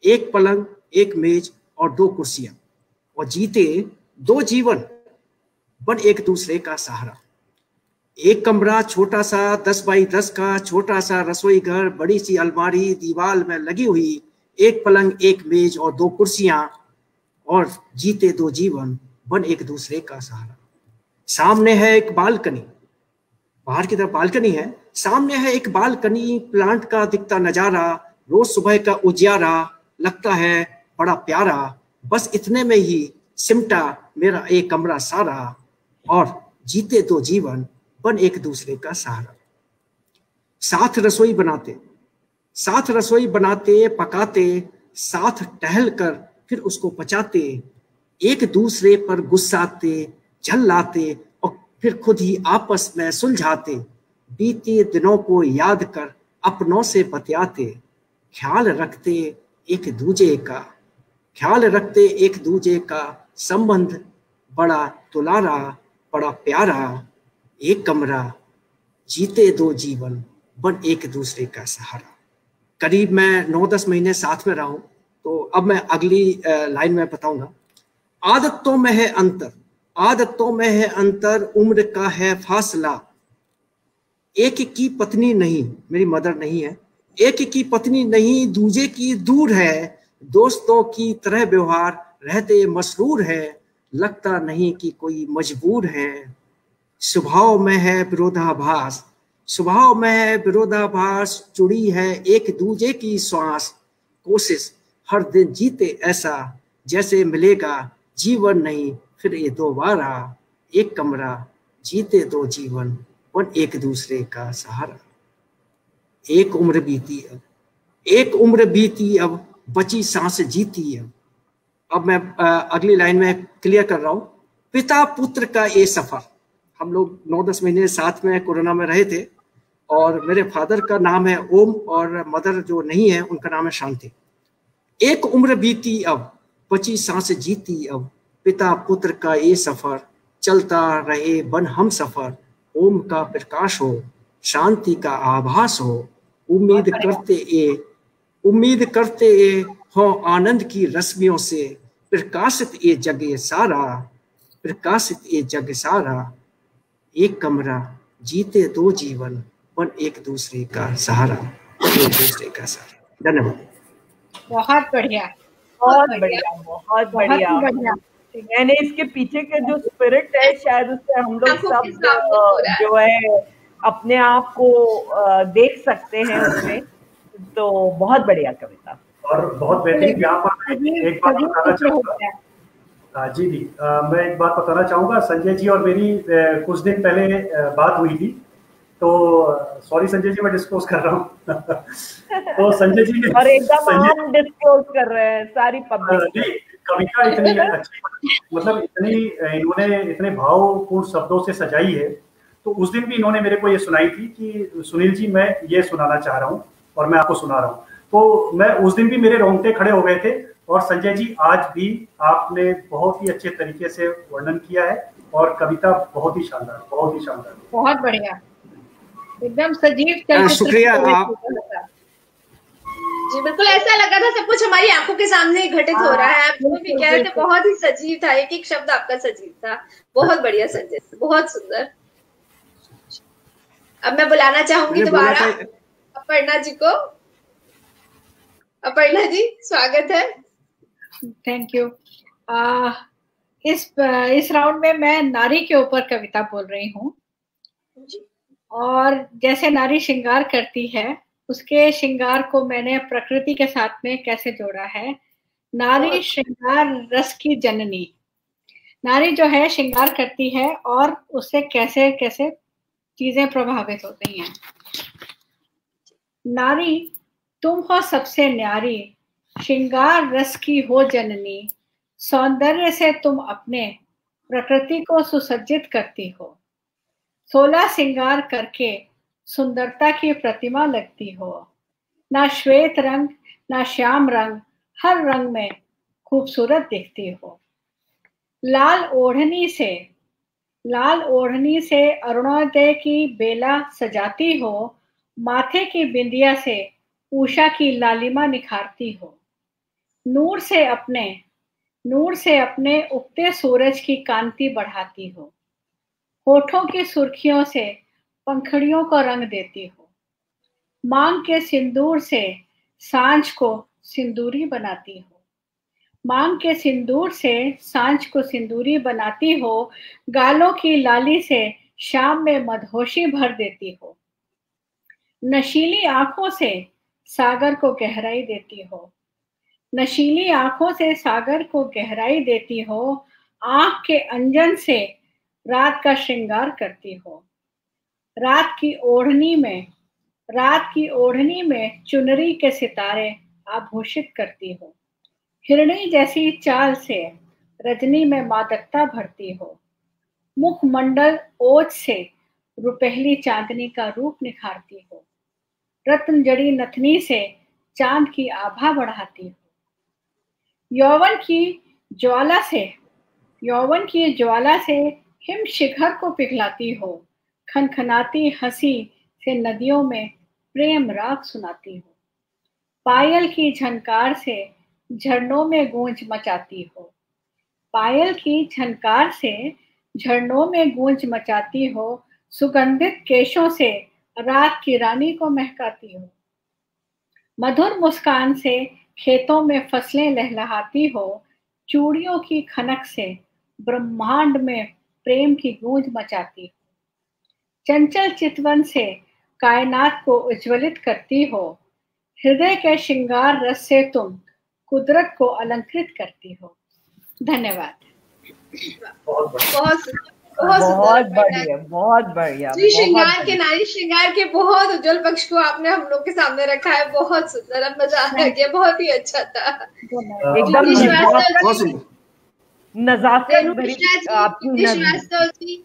एक पलंग, एक मेज और 2 कुर्सियां, और जीते 2 जीवन बन एक दूसरे का सहारा। एक कमरा छोटा सा 10 बाई 10 का, छोटा सा रसोई घर, बड़ी सी अलमारी दीवार में लगी हुई। एक पलंग, एक मेज और 2 कुर्सियां, और जीते 2 जीवन बन एक दूसरे का सहारा। सामने है एक बालकनी, बाहर की तरफ बालकनी है। सामने है एक बालकनी, प्लांट का दिखता नजारा, रोज सुबह का उजियारा लगता है बड़ा प्यारा। बस इतने में ही सिमटा मेरा एक कमरा सारा, और जीते 2 जीवन बन एक दूसरे का सहारा। साथ रसोई बनाते पकाते, साथ टहल कर फिर उसको पचाते, एक दूसरे पर गुस्साते झल्लाते और फिर खुद ही आपस में सुलझाते। बीते दिनों को याद कर अपनों से बतियाते, ख्याल रखते एक दूजे का संबंध बड़ा दुलारा, बड़ा प्यारा। एक कमरा जीते दो जीवन बन एक दूसरे का सहारा। करीब मैं 9-10 महीने साथ में रहा हूं, तो अब मैं अगली लाइन में बताऊंगा। आदतों में है अंतर, आदतों में है अंतर, उम्र का है फासला। एक की पत्नी नहीं, मेरी मदर नहीं है, एक की पत्नी नहीं, दूजे की दूर है। दोस्तों की तरह व्यवहार, रहते मसरूर है, लगता नहीं कि कोई मजबूर है। स्वभाव में है विरोधाभास, स्वभाव में है विरोधाभास, जुड़ी है एक दूजे की श्वास। कोशिश हर दिन जीते ऐसा, जैसे मिलेगा जीवन नहीं फिर ये दोबारा। एक कमरा जीते दो जीवन और एक दूसरे का सहारा। एक उम्र बीती अब, एक उम्र बीती अब, बची सांस जीती अब मैं अगली लाइन में क्लियर कर रहा हूं। पिता पुत्र का ये सफर। हम लोग 9-10 महीने साथ में कोरोना में रहे थे, और मेरे फादर का नाम है ओम और मदर जो नहीं है उनका नाम है शांति। एक उम्र बीती अब, बची सांस जीती अब, पिता पुत्र का ये सफर, चलता रहे बन हम सफर। ओम का प्रकाश हो, शांति का आभास हो, उम्मीद करते ये हो आनंद की रश्मियों से। प्रकाशित ये जग सारा, प्रकाशित ये जग सारा। एक कमरा जीते दो जीवन बन एक दूसरे का सहारा, एक दूसरे का सहारा। धन्यवाद। बहुत बढ़िया, बहुत बढ़िया, बहुत बढ़िया। मैंने इसके पीछे के जो स्पिरिट है, शायद उससे हम लोग सब जो है अपने आप को देख सकते हैं उसमें। तो बहुत बढ़िया कविता और बहुत बेहतरीन। यहाँ पर एक बात बताना चाहूँगा जी, मैं एक बात बताना चाहूँगा। संजय जी और मेरी कुछ दिन पहले बात हुई थी, तो सॉरी संजय जी मैं डिस्क्लोज कर रहा हूँ। तो संजय जी और एकदम हम डिस्क्लोज कर रहे हैं सारी पब्लिक। कविता इतनी अच्छी, मतलब इन्होंने इतने भावपूर्ण शब्दों से सजाई है। तो उस दिन भी इन्होंने मेरे को ये सुनाई थी कि सुनील जी मैं ये सुनाना चाह रहा हूँ और मैं आपको सुना रहा हूँ। तो मैं उस दिन भी मेरे रोंगटे खड़े हो गए थे, और संजय जी आज भी आपने बहुत ही अच्छे तरीके से वर्णन किया है, और कविता बहुत ही शानदार, बहुत ही शानदार, बहुत बढ़िया, एकदम सजीव। शुक्रिया आप। जी बिल्कुल, ऐसा लगा था सब कुछ हमारी आंखों के सामने घटित हो रहा है। आप जो भी कह रहे थे बहुत ही सजीव था, एक एक शब्द आपका सजीव था। बहुत बढ़िया संजय, बहुत सुंदर। अब मैं बुलाना चाहूंगी दोबारा अपर्णा जी को। अपर्णा जी स्वागत है। Thank you. इस राउंड में मैं नारी के ऊपर कविता बोल रही हूँ, और जैसे नारी श्रृंगार करती है उसके श्रृंगार को मैंने प्रकृति के साथ में कैसे जोड़ा है। नारी श्रृंगार रस की जननी। नारी जो है श्रृंगार करती है और उससे कैसे कैसे चीजें प्रभावित होती हैं। नारी तुम हो सबसे न्यारी, श्रृंगार रस की हो जननी। सौंदर्य से तुम अपने प्रकृति को सुसज्जित करती हो। 16 श्रृंगार करके सुंदरता की प्रतिमा लगती हो। ना श्वेत रंग ना श्याम रंग, हर रंग में खूबसूरत दिखती हो। लाल ओढ़नी से अरुणोदय की बेला सजाती हो। माथे की बिंदिया से उषा की लालिमा निखारती हो। नूर से अपने उगते सूरज की कांति बढ़ाती हो। होठों की सुर्खियों से पंखड़ियों को रंग देती हो। मांग के सिंदूर से सांझ को सिंदूरी बनाती हो। मांग के सिंदूर से सांझ को सिंदूरी बनाती हो। गालों की लाली से शाम में मदहोशी भर देती हो। नशीली आंखों से सागर को गहराई देती हो। नशीली आंखों से सागर को गहराई देती हो। आंख के अंजन से रात का श्रृंगार करती हो। रात की ओढ़नी में चुनरी के सितारे आभूषित करती हो। हिरणी जैसी चाल से रजनी में मादकता भरती हो। मुखमंडल ओज से रुपहली चांदनी का रूप निखारती हो। रत्न जड़ी नथनी से चांद की आभा बढ़ाती हो। यौवन की ज्वाला से हिम शिखर को पिघलाती हो। खनखनाती हंसी से नदियों में प्रेम राग सुनाती हो। पायल की झनकार से झरनों में गूंज मचाती हो। पायल की झनकार से झरनों में गूंज मचाती हो। सुगंधित केशों से रात की रानी को महकाती हो। मधुर मुस्कान से खेतों में फसलें लहलहाती हो। चूड़ियों की खनक से ब्रह्मांड में प्रेम की गूंज मचाती हो। चंचल चितवन से कायनात को उज्ज्वलित करती हो। हृदय के श्रृंगार रस से तुम कुदरत को अलंकृत करती हो। धन्यवाद। बहुत बहुत बढ़िया, बहुत बढ़िया। जी, श्रृंगार के, नारी श्रृंगार के बहुत उज्जवल पक्ष को आपने हम लोग के सामने रखा है। बहुत सुंदर, अब मजा आ गया, बहुत ही अच्छा था। एकदम नजाकत भरी आपकी श्रीवास्तव जी,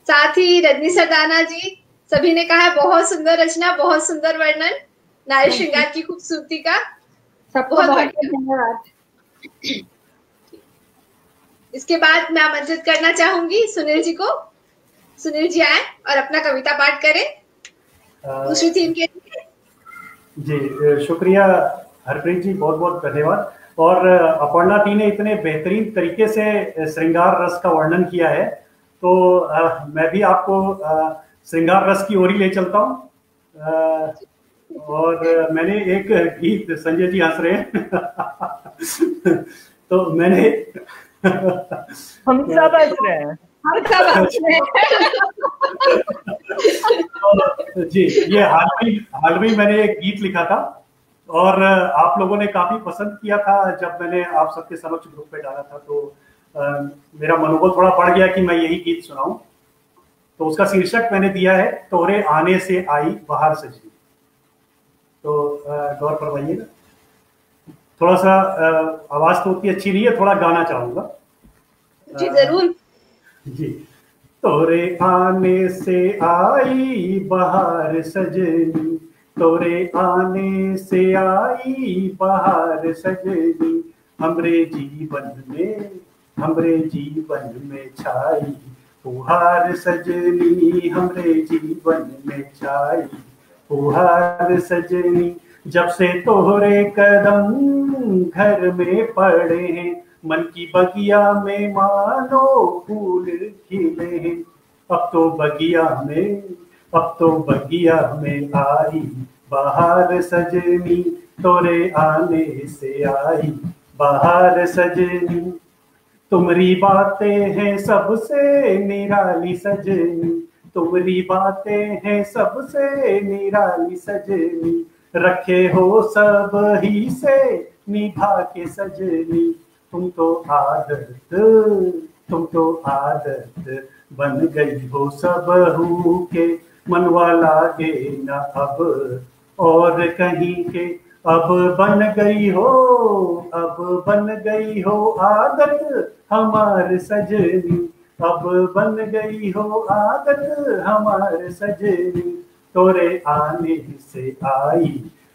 साथ ही रजनी सरदाना जी, सभी ने कहा है बहुत सुंदर रचना, बहुत सुंदर वर्णन नारी श्रृंगार की खूबसूरती का। बहुत धन्यवाद। इसके बाद मैं आमंत्रित करना चाहूंगी सुनील जी को। सुनील जी आए और अपना कविता पाठ करें दूसरी थीम के लिए। जी शुक्रिया हरप्रीत जी, बहुत बहुत धन्यवाद। और अपर्णा दी ने इतने बेहतरीन तरीके से श्रृंगार रस का वर्णन किया है, तो मैं भी आपको श्रृंगार रस की ओर ही ले चलता हूँ। और मैंने एक गीत, संजय जी हंस रहे हैं तो मैंने हम सब हंस रहे हैं, तो जी ये हाल में मैंने एक गीत लिखा था और आप लोगों ने काफी पसंद किया था। जब मैंने आप सबके समक्ष ग्रुप पे डाला था तो मेरा मनोबल थोड़ा बढ़ गया कि मैं यही गीत सुनाऊं। तो उसका शीर्षक मैंने दिया है तोरे आने से आई बहार सजनी। तो गौर फरमाइएगा, थोड़ा सा आवाज तो उतनी अच्छी नहीं है, थोड़ा गाना चाहूंगा। जी जरूर जी। तोरे आने से आई बहार सजनी, तोरे आने से आई बहार सजनी, हमरे जीवन में छाई फुहार सजनी, हमरे जीवन में छाई फुहार सजनी। जब से तोहरे कदम घर में पड़े हैं, मन की बगिया में मानो फूल खिले हैं। अब तो बगिया में आई बहार सजनी, तोरे आने से आई बहार सजनी। तुम्हारी बातें हैं सबसे निराली सजनी, तुम्हारी बातें हैं सबसे निराली सजनी। रखे हो सब ही से निभा के सजनी, तुम तो आदत बन गई हो सबहू के। मनवा लागे न अब और कहीं के, अब बन गई हो आदत हमार सजनी, अब बन गई हो आदत हमार सजनी। तोरे आने से आई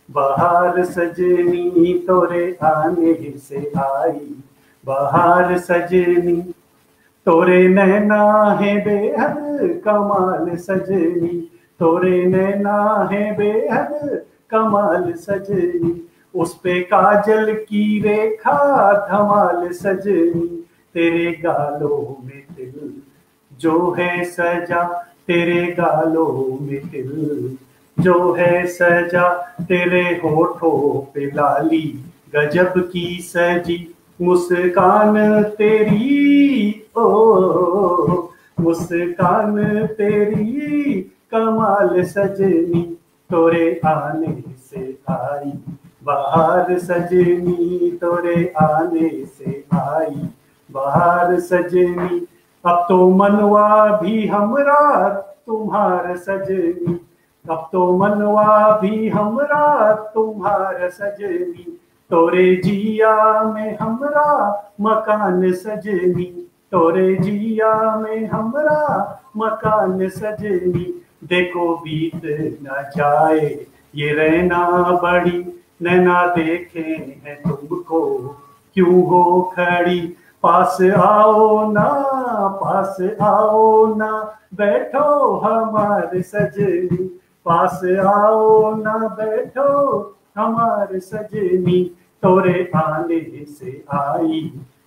बहार सजनी, तोरे आने से आई बहार सजनी। तोरे नैना है बेहद कमाल सजनी, तोरे नैना है बेहद कमाल सजनी। उस पे काजल की रेखा धमाल सजनी, तेरे गालों में तिल जो है सजा, तेरे गालों में तिल जो है सजा। तेरे होठों पे लाली गजब की सजी, मुस्कान तेरी ओ मुस्कान तेरी कमाल सजनी। तोरे आने से आई बहार सजनी, तोरे आने से आई बहार सजनी। अब तो मनवा भी हमरा तुम्हार सजनी, अब तो मनवा भी हमरा तुम्हार सजनी। तोरे जिया में हमरा मकान सजनी, तोरे जिया में हमरा मकान सजनी। देखो बीत न जाए ये रहना बड़ी, नैना देखे हैं तुमको क्यों हो खड़ी। पास आओ ना, पास आओ ना, बैठो हमारे सजनी, पास आओ ना, बैठो हमारे सजनी, तोरे आने से आई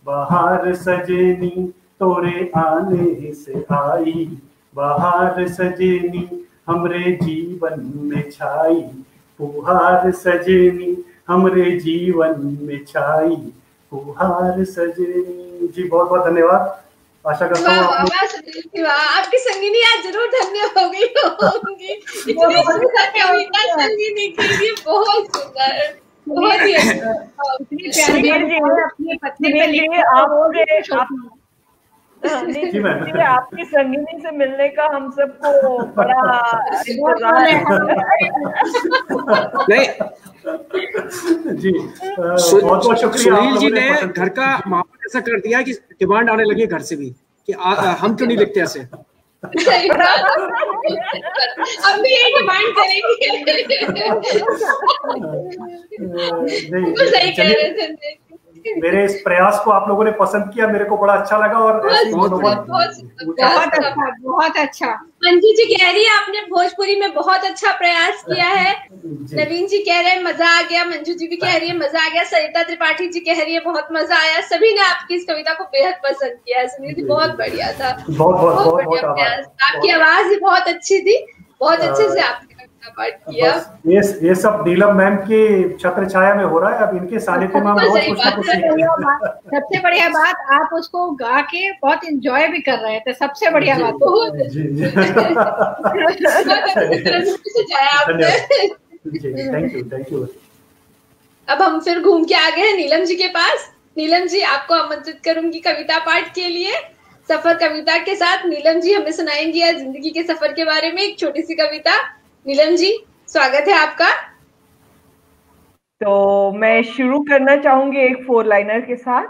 बहार सजनी, तोरे आने से आई बहार सजनी, हमरे जीवन में छाई फुहार सजनी, हमरे जीवन में छाई फुहार सजनी। जी बहुत बहुत धन्यवाद। आशा करता हूँ आपकी संगिनी आज जरूर धन्य हो गई होंगी। इतनी सुंदर कविता संगिनी के लिए, बहुत सुंदर, बहुत ही अपनी पत्नी पे लिखे आपकी संगिनी से मिलने का हम सबको बड़ा इंतजार है। जी बहुत बहुत शुक्रिया। सुनील जी ने घर का माहौल ऐसा कर दिया कि डिमांड आने लगी घर से भी कि हम क्यों नहीं लिखते ऐसे। हम भी ये डिमांड करेंगे। सही कह रहे थे। मेरे इस प्रयास को आप लोगों ने पसंद किया, मेरे को बड़ा अच्छा लगा और बहुत अच्छा। मंजू जी कह रही है आपने भोजपुरी में बहुत अच्छा प्रयास किया है। नवीन जी कह रहे हैं मजा आ गया। मंजू जी भी कह रही है मजा आ गया। सरिता त्रिपाठी जी कह रही है बहुत मजा आया। सभी ने आपकी इस कविता को बेहद पसंद किया है। सुनील जी बहुत बढ़िया था, बहुत बढ़िया प्रयास। आपकी आवाज भी बहुत अच्छी थी, बहुत अच्छे से आपने कविता पाठ किया। ये सब नीलम मैम की छत्र छाया में हो रहा है। अब इनके सानिध्य में हम रोज कुछ ना कुछ सीख रहे हैं। सबसे बढ़िया बात आप उसको गा के बहुत एंजॉय भी कर रहे थे। सबसे बढ़िया बात थैंक यू। अब हम फिर घूम के आ गए हैं नीलम जी के पास। नीलम जी आपको आमंत्रित करूंगी कविता पाठ के लिए। सफर कविता के साथ नीलम जी हमें सुनाएंगी आज जिंदगी के सफर के बारे में एक छोटी सी कविता। नीलम जी स्वागत है आपका। तो मैं शुरू करना चाहूंगी एक 4 लाइनर के साथ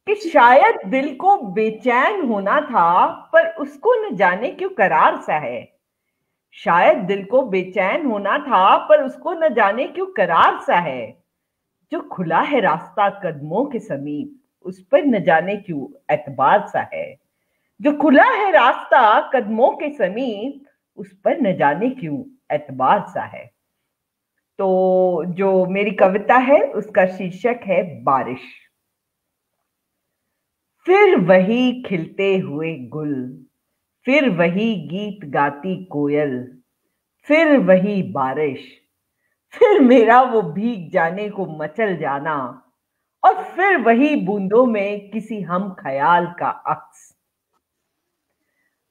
कि शायद दिल को बेचैन होना था पर उसको न जाने क्यों करार सा है। शायद दिल को बेचैन होना था पर उसको न जाने क्यों करार सा है। जो खुला है रास्ता कदमों के समीप उस पर न जाने क्यों एतबार सा है। जो खुला है रास्ता कदमों के समीप उस पर न जाने क्यों एतबार सा है। तो जो मेरी कविता है उसका शीर्षक है बारिश। फिर वही खिलते हुए गुल, फिर वही गीत गाती कोयल, फिर वही बारिश, फिर मेरा वो भीग जाने को मचल जाना, और फिर वही बूंदों में किसी हम ख्याल का अक्स।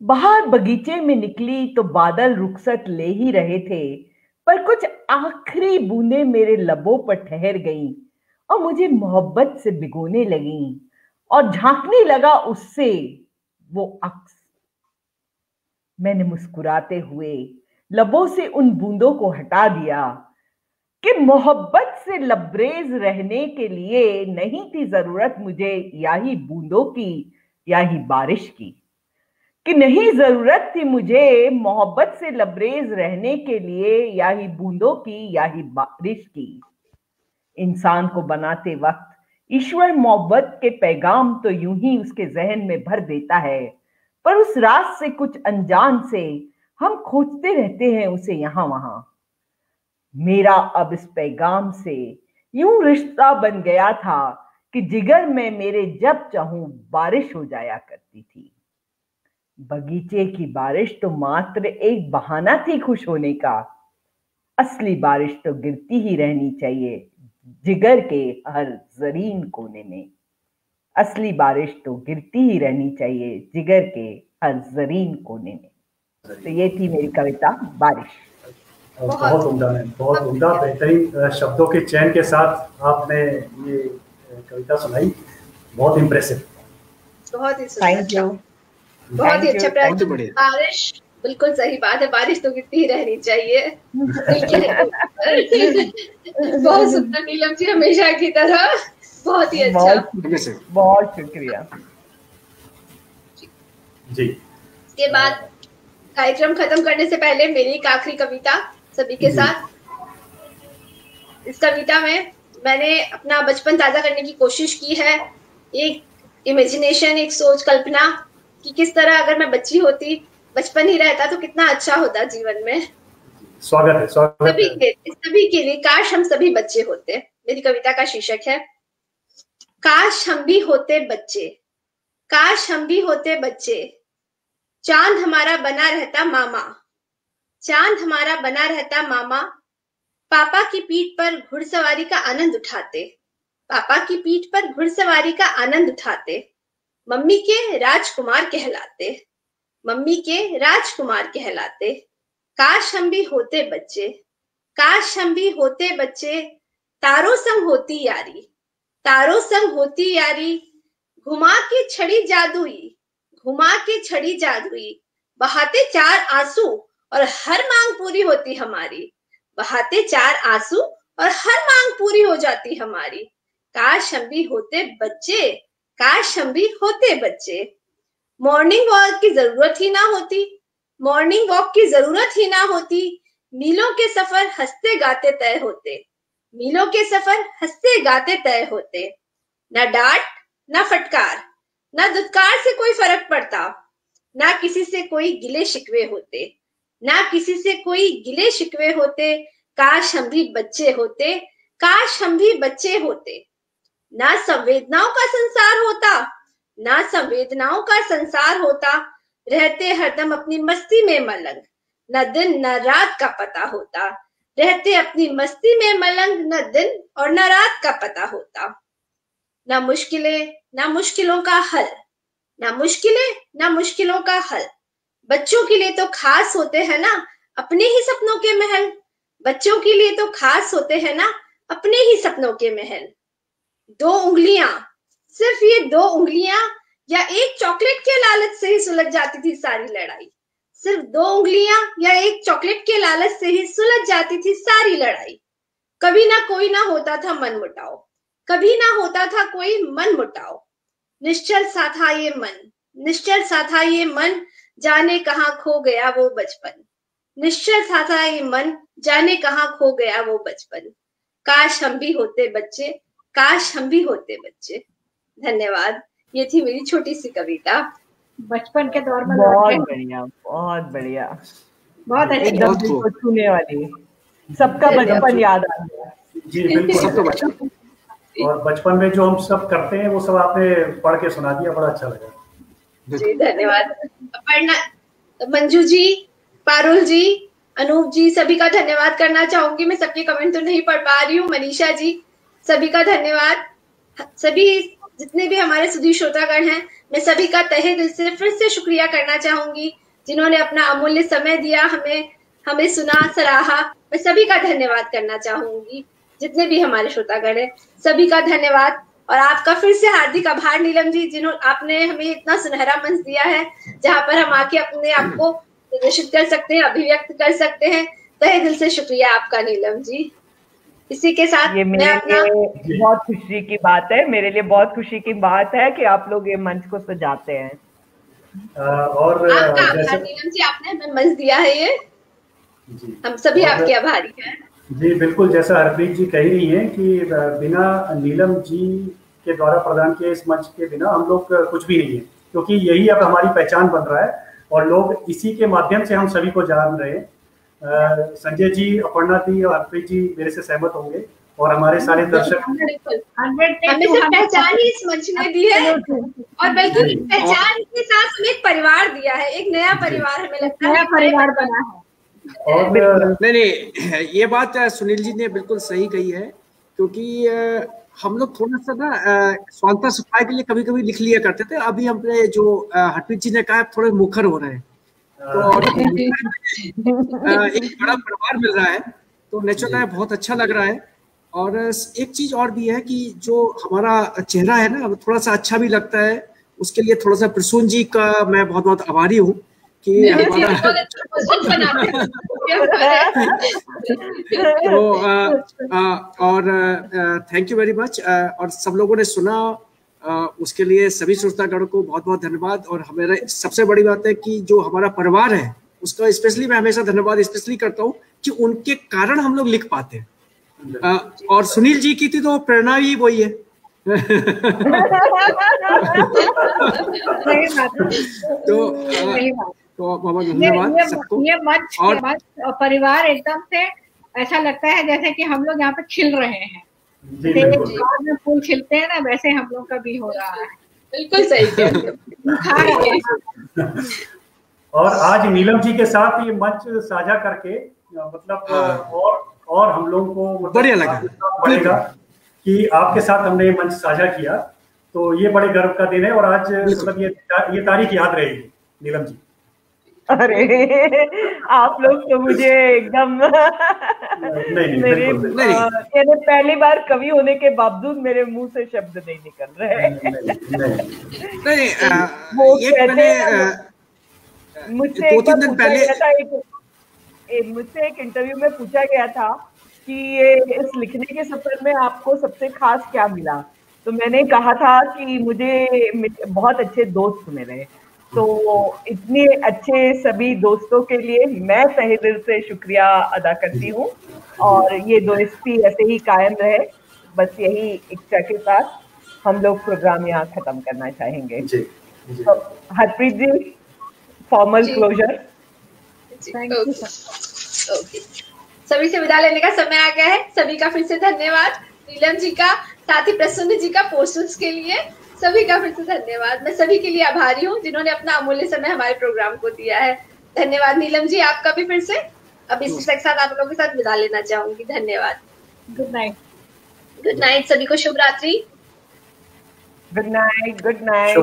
बाहर बगीचे में निकली तो बादल रुखसत ले ही रहे थे, पर कुछ आखिरी बूंदें मेरे लबों पर ठहर गईं और मुझे मोहब्बत से भिगोने लगीं और झांकने लगा उससे वो अक्स। मैंने मुस्कुराते हुए लबों से उन बूंदों को हटा दिया कि मोहब्बत से लबरेज रहने के लिए नहीं थी जरूरत मुझे या ही बूंदों की या ही बारिश की, कि नहीं जरूरत थी मुझे मोहब्बत से लबरेज रहने के लिए या ही बूंदों की या ही बारिश की। इंसान को बनाते वक्त ईश्वर मोहब्बत के पैगाम तो यूं ही उसके जहन में भर देता है, पर उस रात से कुछ अनजान से हम खोजते रहते हैं उसे यहां वहां। मेरा अब इस पैगाम से यूं रिश्ता बन गया था कि जिगर में मेरे जब चाहूं बारिश हो जाया करती थी। बगीचे की बारिश तो मात्र एक बहाना थी खुश होने का, असली बारिश तो गिरती ही रहनी चाहिए जिगर के हर जरीन कोने में। असली बारिश तो गिरती ही रहनी चाहिए जिगर के हर जरीन कोने में। तो ये थी मेरी कविता बारिश। बहुत उम्दा है, बहुत उम्दा, बेहतरीन शब्दों के चयन के साथ आपने ये कविता सुनाई। बहुत इम्प्रेसिव, बहुत ही थैंक यू, बहुत ही अच्छा प्रयास। बारिश बिल्कुल सही बात है, बारिश तो गिरती ही रहनी चाहिए। बहुत सुंदर नीलम जी, हमेशा की तरह बहुत ही अच्छा, बहुत शुक्रिया जी। इसके बाद कार्यक्रम खत्म करने से पहले मेरी एक आखिरी कविता सभी के साथ। इस कविता में मैंने अपना बचपन ताजा करने की कोशिश की है। एक इमेजिनेशन, एक सोच कल्पना कि किस तरह अगर मैं बच्ची होती, बचपन ही रहता तो कितना अच्छा होता जीवन में। स्वागत है, स्वागत है। सभी के लिए काश हम सभी बच्चे होते। मेरी कविता का शीर्षक है काश हम भी होते बच्चे, काश हम भी होते बच्चे, चांद हमारा बना रहता मामा, चांद हमारा बना रहता मामा, पापा की पीठ पर घुड़सवारी का आनंद उठाते, पापा की पीठ पर घुड़सवारी का आनंद उठाते, मम्मी के राजकुमार कहलाते, मम्मी के राजकुमार कहलाते। काश हम भी होते बच्चे, काश हम भी होते बच्चे, तारों संग होती यारी, तारों संग होती यारी, घुमा के छड़ी जादुई, घुमा के छड़ी जादुई, बहाते चार आंसू और हर मांग पूरी होती हमारी, बहाते चार आंसू और हर मांग पूरी हो जाती हमारी। काश हम भी होते बच्चे, काश हम भी होते बच्चे। मॉर्निंग वॉक की जरूरत ही ना होती, मॉर्निंग वॉक की जरूरत ही ना होती, मीलों के सफर हंसते गाते तय होते, मीलों के सफर हंसते गाते तय होते। ना डांट ना फटकार ना दुत्कार से कोई फर्क पड़ता, ना किसी से कोई गिले शिकवे होते, ना किसी से कोई गिले शिकवे होते। काश हम भी बच्चे होते, काश हम भी बच्चे होते। ना संवेदनाओं का संसार होता, ना संवेदनाओं का संसार होता, रहते हरदम अपनी मस्ती में मलंग, न दिन न रात का पता होता, रहते अपनी मस्ती में मलंग, न दिन और न रात का पता होता। ना मुश्किलें ना मुश्किलों का हल, ना मुश्किलें ना मुश्किलों का हल, बच्चों के लिए तो खास होते हैं ना अपने ही सपनों के महल, बच्चों के लिए तो खास होते हैं ना अपने ही सपनों के महल। दो उंगलियां, सिर्फ ये दो उंगलियां, या एक चॉकलेट के लालच से ही सुलझ जाती थी सारी लड़ाई, सिर्फ दो उंगलियां या एक चॉकलेट के लालच से ही सुलझ जाती थी सारी लड़ाई। कभी ना कोई ना होता था मन मुटाव, कभी ना होता था कोई मन मुटाव, निश्चल सा था ये मन, निश्चल सा था ये मन, जाने कहाँ खो गया वो बचपन, निश्चल सा था ये मन, जाने कहाँ खो गया वो बचपन। काश हम भी होते बच्चे, काश हम भी होते बच्चे। धन्यवाद। ये थी मेरी छोटी सी कविता। बचपन के दौर में बहुत बढ़िया, बहुत बढ़िया, बहुत अच्छी, एकदम दिल को छूने वाली, सबका बचपन याद आ गया। जी बिल्कुल, सबका बचपन, और बचपन में जो हम सब करते हैं वो सब आपने पढ़ के सुना दिया, बड़ा अच्छा लगा। जी धन्यवाद। अपर्णा, मंजू जी, पारुल जी, अनूप जी, सभी का धन्यवाद करना चाहूंगी। मैं सबके कमेंट तो नहीं पढ़ पा रही हूँ। मनीषा जी, सभी का धन्यवाद। सभी जितने भी हमारे सुधी श्रोतागण हैं, मैं सभी का तहे दिल से फिर से शुक्रिया करना चाहूंगी, जिन्होंने अपना अमूल्य समय दिया, हमें सुना, सराहा। मैं सभी का धन्यवाद करना चाहूंगी, जितने भी हमारे श्रोतागण हैं, सभी का धन्यवाद। और आपका फिर से हार्दिक आभार नीलम जी, जिन्होंने आपने हमें इतना सुनहरा मंच दिया है, जहाँ पर हम आके अपने आप को प्रदर्शित कर सकते हैं, अभिव्यक्त कर सकते हैं। तहे दिल से शुक्रिया आपका नीलम जी। इसी के साथ ये मेरे लिए बहुत खुशी की बात है, मेरे लिए बहुत खुशी की बात है कि आप लोग ये मंच को सजाते हैं। और आपका आभार नीलम जी, आपने हमें मंच दिया है, ये हम सभी आपके आभारी हैं। जी बिल्कुल, जैसा हरप्रीत जी कह रही हैं कि बिना नीलम जी के द्वारा प्रदान किए इस मंच के बिना हम लोग कुछ भी नहीं है, क्योंकि यही अब हमारी पहचान बन रहा है और लोग इसी के माध्यम से हम सभी को जान रहे हैं। संजय जी, अपर्णा जी और हरप्रीत जी मेरे से सहमत होंगे, और हमारे सारे दर्शक। हमें सिर्फ पहचान ही इस मंच ने दी है, और बल्कि पहचान के साथ हमें एक परिवार दिया है, एक नया परिवार, हमें लगता है नया परिवार बना है। और नहीं, ये बात सुनील जी ने बिल्कुल सही कही है, क्योंकि हम लोग थोड़ा सा ना स्वांतः सुखाय के लिए कभी कभी लिख लिया करते थे। अभी हमने जो हरप्रीत जी ने कहा थोड़े मुखर हो रहे हैं, तो एक बड़ा परिवार मिल रहा है, तो नेचुरल है, बहुत अच्छा लग रहा है। और एक चीज और भी है कि जो हमारा चेहरा है ना, थोड़ा सा अच्छा भी लगता है, उसके लिए थोड़ा सा प्रसून जी का मैं बहुत बहुत आभारी हूँ कि हमारा तो और थैंक यू वेरी मच। और सब लोगों ने सुना, उसके लिए सभी श्रोतागणों को बहुत बहुत धन्यवाद। और हमारा सबसे बड़ी बात है कि जो हमारा परिवार है उसका स्पेशली मैं हमेशा धन्यवाद स्पेशली करता हूँ कि उनके कारण हम लोग लिख पाते हैं। और सुनील जी की थी तो प्रेरणा भी वही है सही बात है। सही बात। तो बहुत धन्यवाद सबको। ये मंच और परिवार एकदम से ऐसा लगता है जैसे कि हम लोग यहाँ पे खिल रहे हैं। बाद में फूल खिलते हैं ना, वैसे हम लोग का भी हो रहा है। बिल्कुल सही और आज नीलम जी के साथ ये मंच साझा करके मतलब और हम लोग को मतलब बढ़िया लगा पड़ेगा कि आपके साथ हमने ये मंच साझा किया, तो ये बड़े गर्व का दिन है। और आज मतलब ये तारीख याद रहेगी नीलम जी। अरे आप लोग तो मुझे एकदम मेरे पहली बार कवि होने के बावजूद मेरे मुंह से शब्द नहीं निकल रहे। वो कहते हैं मुझसे एक इंटरव्यू में पूछा गया था कि ये इस लिखने के सफर में आपको सबसे खास क्या मिला, तो मैंने कहा था कि मुझे बहुत अच्छे दोस्त मिले। तो इतने अच्छे सभी दोस्तों के लिए मैं तहे दिल से शुक्रिया अदा करती हूँ, और ये दोस्ती ऐसे ही कायम रहे, बस यही इच्छा के साथ हम लोग प्रोग्राम यहाँ खत्म करना चाहेंगे। तो हरप्रीत जी, फॉर्मल क्लोजर। सभी से विदा लेने का समय आ गया है। सभी का फिर से धन्यवाद। नीलम जी का, साथ ही प्रसून जी का पोस्टर्स के लिए सभी का फिर से धन्यवाद। मैं सभी के लिए आभारी हूँ जिन्होंने अपना अमूल्य समय हमारे प्रोग्राम को दिया है। धन्यवाद नीलम जी, आपका भी फिर से। अब इसी के साथ आप लोगों के साथ विदा लेना चाहूंगी। धन्यवाद। Good night. गुड नाइट, सभी को शुभ रात्रि। Good night. Good night.